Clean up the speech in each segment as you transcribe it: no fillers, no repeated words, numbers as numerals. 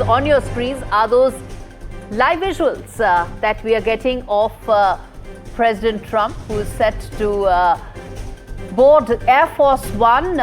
On your screens are those live visuals that we are getting of President Trump, who is set to board Air Force One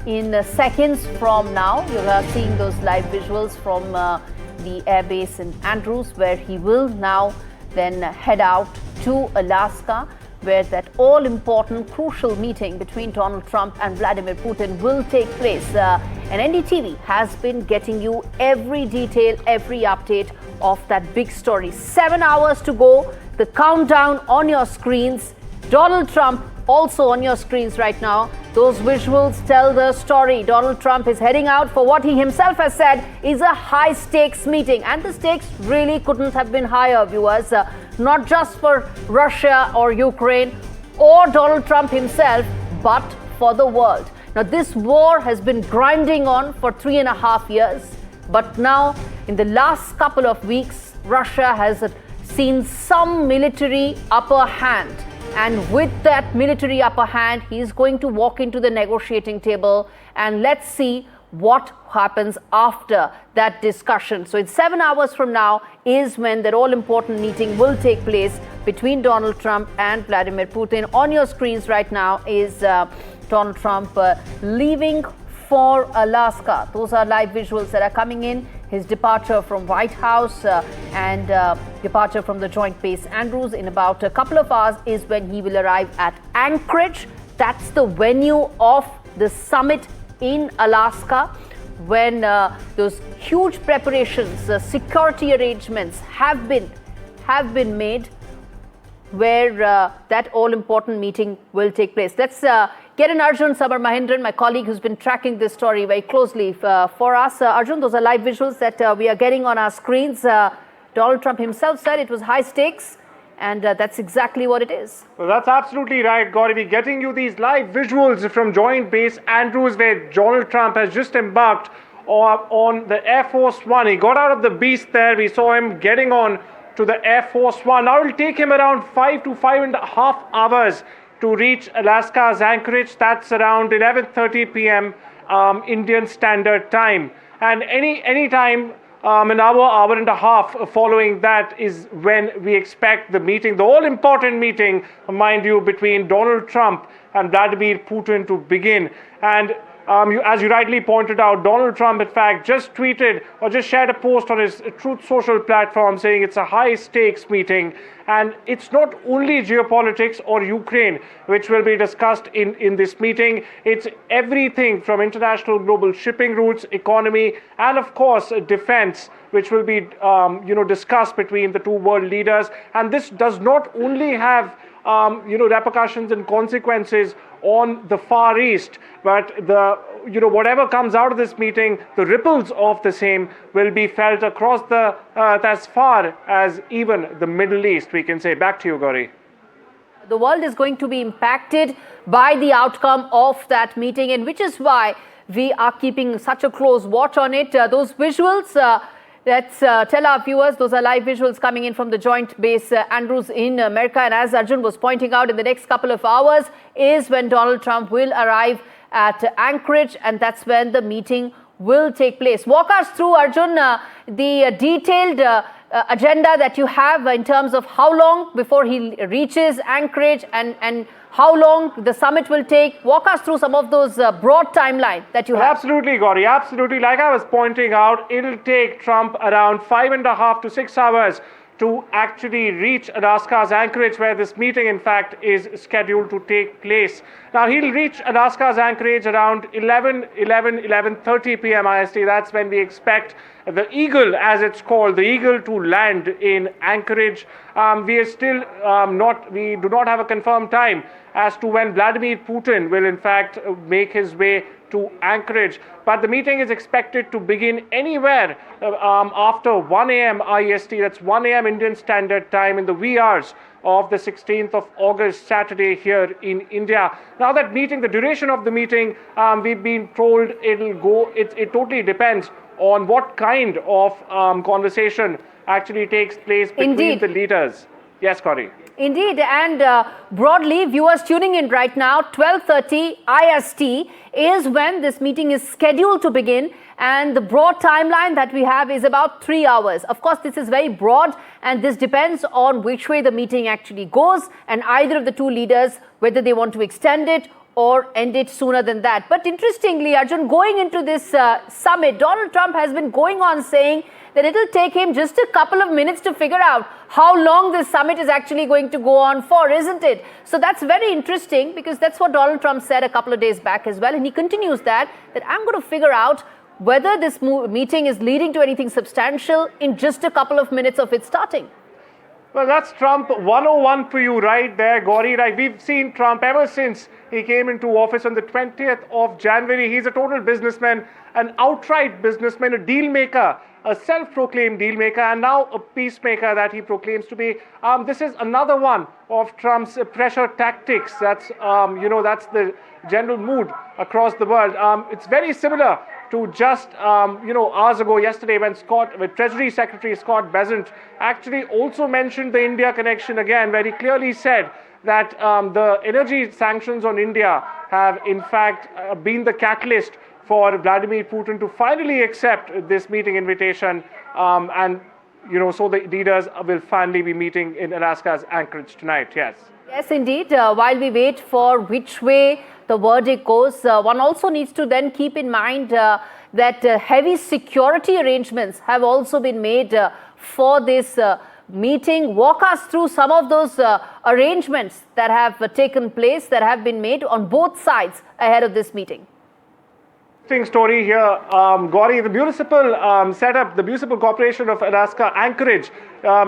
in seconds from now. You are seeing those live visuals from the airbase in Andrews, where he will now then head out to Alaska, where that all-important, crucial meeting between Donald Trump and Vladimir Putin will take place. And NDTV has been getting you every detail, every update of that big story. 7 hours to go. The countdown on your screens. Donald Trump also on your screens right now. Those visuals tell the story. Donald Trump is heading out for what he himself has said is a high-stakes meeting. And the stakes really couldn't have been higher, viewers. Not just for Russia or Ukraine or Donald Trump himself, but for the world. Now, this war has been grinding on for 3.5 years. But now, in the last couple of weeks, Russia has seen some military upper hand. And with that military upper hand, he is going to walk into the negotiating table. And let's see what happens after that discussion. So it's 7 hours from now is when that all-important meeting will take place between Donald Trump and Vladimir Putin. On your screens right now is Donald Trump leaving for Alaska. Those are live visuals that are coming in. His departure from White House and departure from the Joint Base Andrews in about a couple of hours is when he will arrive at Anchorage. That's the venue of the summit in Alaska, when those huge preparations, security arrangements have been made, where that all-important meeting will take place. Let's get in Arjun Samar Mahendran, my colleague who's been tracking this story very closely for us. Arjun, those are live visuals that we are getting on our screens. Donald Trump himself said it was high stakes, and that's exactly what it is. Well, that's absolutely right, Gauri. We're getting you these live visuals from Joint Base Andrews, where Donald Trump has just embarked on the Air Force One. He got out of the beast there. We saw him getting on to the Air Force One. Now it will take him around 5 to 5.5 hours to reach Alaska's Anchorage. That's around 11:30 p.m. Indian Standard Time. And any time, an hour and a half following that is when we expect the meeting, the all-important meeting, mind you, between Donald Trump and Vladimir Putin to begin. And as you rightly pointed out, Donald Trump, in fact, just tweeted or just shared a post on his Truth Social platform saying it's a high-stakes meeting. And it's not only geopolitics or Ukraine which will be discussed in this meeting. It's everything from international global shipping routes, economy, and of course, defense, which will be discussed between the two world leaders. And this does not only have repercussions and consequences on the Far East, but whatever comes out of this meeting, the ripples of the same will be felt across the earth as far as even the Middle East, we can say. Back to you, Gauri. The world is going to be impacted by the outcome of that meeting, and which is why we are keeping such a close watch on it. Those visuals, let's tell our viewers, those are live visuals coming in from the Joint Base Andrews in America. And as Arjun was pointing out, in the next couple of hours is when Donald Trump will arrive at Anchorage, and that's when the meeting will take place. Walk us through, Arjun, the detailed agenda that you have in terms of how long before he reaches Anchorage and how long the summit will take. Walk us through some of those broad timeline that you have. Absolutely, Gauri. Absolutely. Like I was pointing out, it'll take Trump around 5.5 to 6 hours to actually reach Alaska's Anchorage, where this meeting, in fact, is scheduled to take place. Now, he'll reach Alaska's Anchorage around 11:30 p.m. IST. That's when we expect the Eagle, as it's called, the Eagle to land in Anchorage. We do not have a confirmed time as to when Vladimir Putin will, in fact, make his way to Anchorage. But the meeting is expected to begin anywhere after 1 a.m. IST. That's 1 a.m. Indian Standard Time in the wee hours of the 16th of August, Saturday, here in India. Now that meeting, the duration of the meeting, we've been told it totally depends on what kind of conversation actually takes place between the leaders. Yes, Gauri. Indeed, and broadly, viewers tuning in right now, 12:30 IST is when this meeting is scheduled to begin, and the broad timeline that we have is about 3 hours. Of course, this is very broad, and this depends on which way the meeting actually goes, and either of the two leaders, whether they want to extend it or end it sooner than that. But interestingly, Arjun, going into this summit, Donald Trump has been going on saying that it'll take him just a couple of minutes to figure out how long this summit is actually going to go on for, isn't it? So that's very interesting, because that's what Donald Trump said a couple of days back as well. And he continues that I'm going to figure out whether this meeting is leading to anything substantial in just a couple of minutes of it starting. Well, that's Trump 101 for you right there, Gauri. Like, we've seen Trump ever since he came into office on the 20th of January. He's a total businessman, an outright businessman, a deal maker, a self-proclaimed deal maker, and now a peacemaker that he proclaims to be. This is another one of Trump's pressure tactics. That's, that's the general mood across the world. It's very similar to just, hours ago, yesterday, when Treasury Secretary Scott Bessent actually also mentioned the India connection again, where he clearly said that the energy sanctions on India have, in fact, been the catalyst for Vladimir Putin to finally accept this meeting invitation. So the leaders will finally be meeting in Alaska's Anchorage tonight, yes. Yes, indeed. While we wait for which way the verdict goes, one also needs to then keep in mind that heavy security arrangements have also been made for this meeting. Walk us through some of those arrangements that have taken place, that have been made on both sides ahead of this meeting. Interesting story here, Gauri. The municipal setup, the Municipal Corporation of Alaska Anchorage,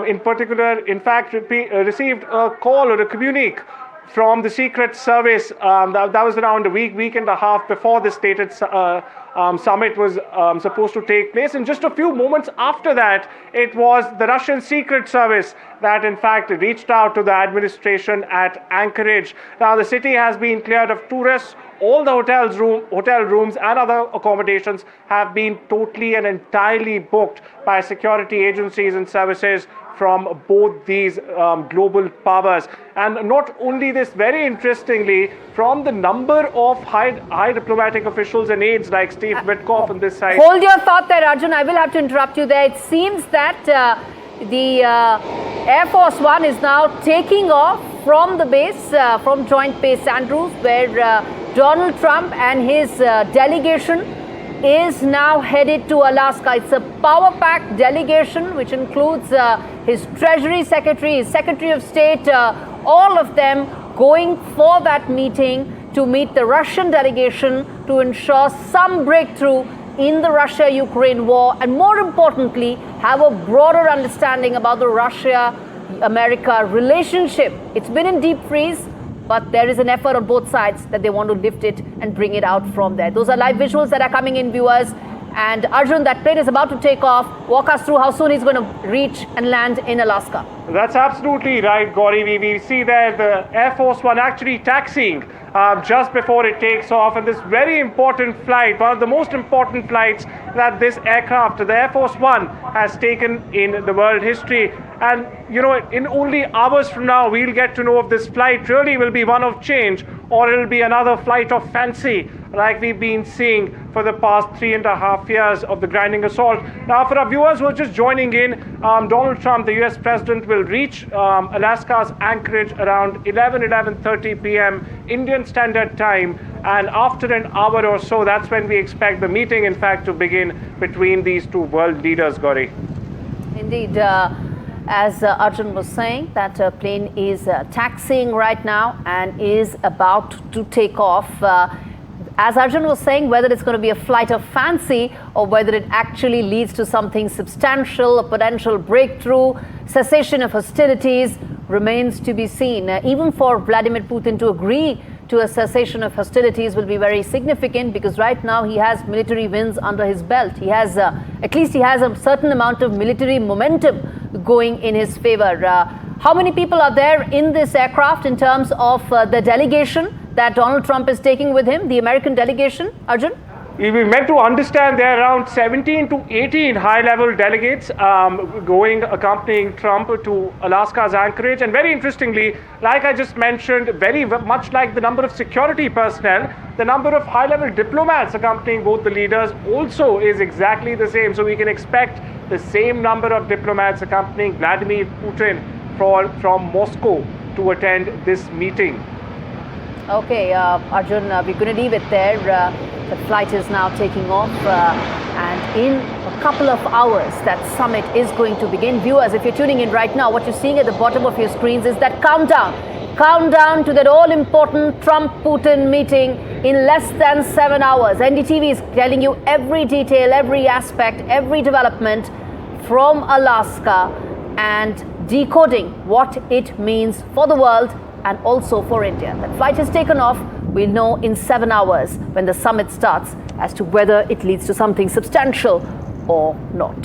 in particular, in fact, received a call or a communique from the Secret Service. That was around a week and a half before the stated summit was supposed to take place. And just a few moments after that, it was the Russian Secret Service that, in fact, reached out to the administration at Anchorage. Now, the city has been cleared of tourists. All the hotel rooms and other accommodations have been totally and entirely booked by security agencies and services from both these global powers. And not only this, very interestingly, from the number of high diplomatic officials and aides like Steve Witkoff on this side. Hold your thought there, Arjun. I will have to interrupt you there. It seems that the Air Force One is now taking off from the base, from Joint Base Andrews, where Donald Trump and his delegation is now headed to Alaska. It's a power-packed delegation, which includes his Treasury Secretary, his Secretary of State, all of them going for that meeting to meet the Russian delegation to ensure some breakthrough in the Russia-Ukraine war, and more importantly, have a broader understanding about the Russia-America relationship. It's been in deep freeze, but there is an effort on both sides that they want to lift it and bring it out from there. Those are live visuals that are coming in, viewers. And Arjun, that plane is about to take off. Walk us through how soon he's going to reach and land in Alaska. That's absolutely right, Gauri. We see there the Air Force One actually taxiing just before it takes off. And this very important flight, one of the most important flights that this aircraft, the Air Force One, has taken in the world history. And, in only hours from now, we'll get to know if this flight really will be one of change, or it'll be another flight of fancy, like we've been seeing for the past 3.5 years of the grinding assault. Now, for our viewers who are just joining in, Donald Trump, the US president, will reach Alaska's Anchorage around 11:30 p.m. Indian Standard Time. And after an hour or so, that's when we expect the meeting, in fact, to begin between these two world leaders, Gauri. Indeed. As Arjun was saying, that plane is taxiing right now and is about to take off. As Arjun was saying, whether it's going to be a flight of fancy or whether it actually leads to something substantial, a potential breakthrough, cessation of hostilities, remains to be seen. Even for Vladimir Putin to agree to a cessation of hostilities will be very significant, because right now he has military wins under his belt. He has, at least he has a certain amount of military momentum going in his favor. How many people are there in this aircraft in terms of the delegation that Donald Trump is taking with him, the American delegation, Arjun? We meant to understand there are around 17 to 18 high-level delegates accompanying Trump to Alaska's Anchorage. And very interestingly, like I just mentioned, very much like the number of security personnel, the number of high-level diplomats accompanying both the leaders also is exactly the same. So we can expect the same number of diplomats accompanying Vladimir Putin from Moscow to attend this meeting. Okay, Arjun, we're going to leave it there. The flight is now taking off, and in a couple of hours, that summit is going to begin. Viewers, if you're tuning in right now, what you're seeing at the bottom of your screens is that countdown to that all-important Trump-Putin meeting in less than 7 hours. NDTV is telling you every detail, every aspect, every development from Alaska and decoding what it means for the world and also for India. That flight has taken off. We'll know in 7 hours when the summit starts as to whether it leads to something substantial or not.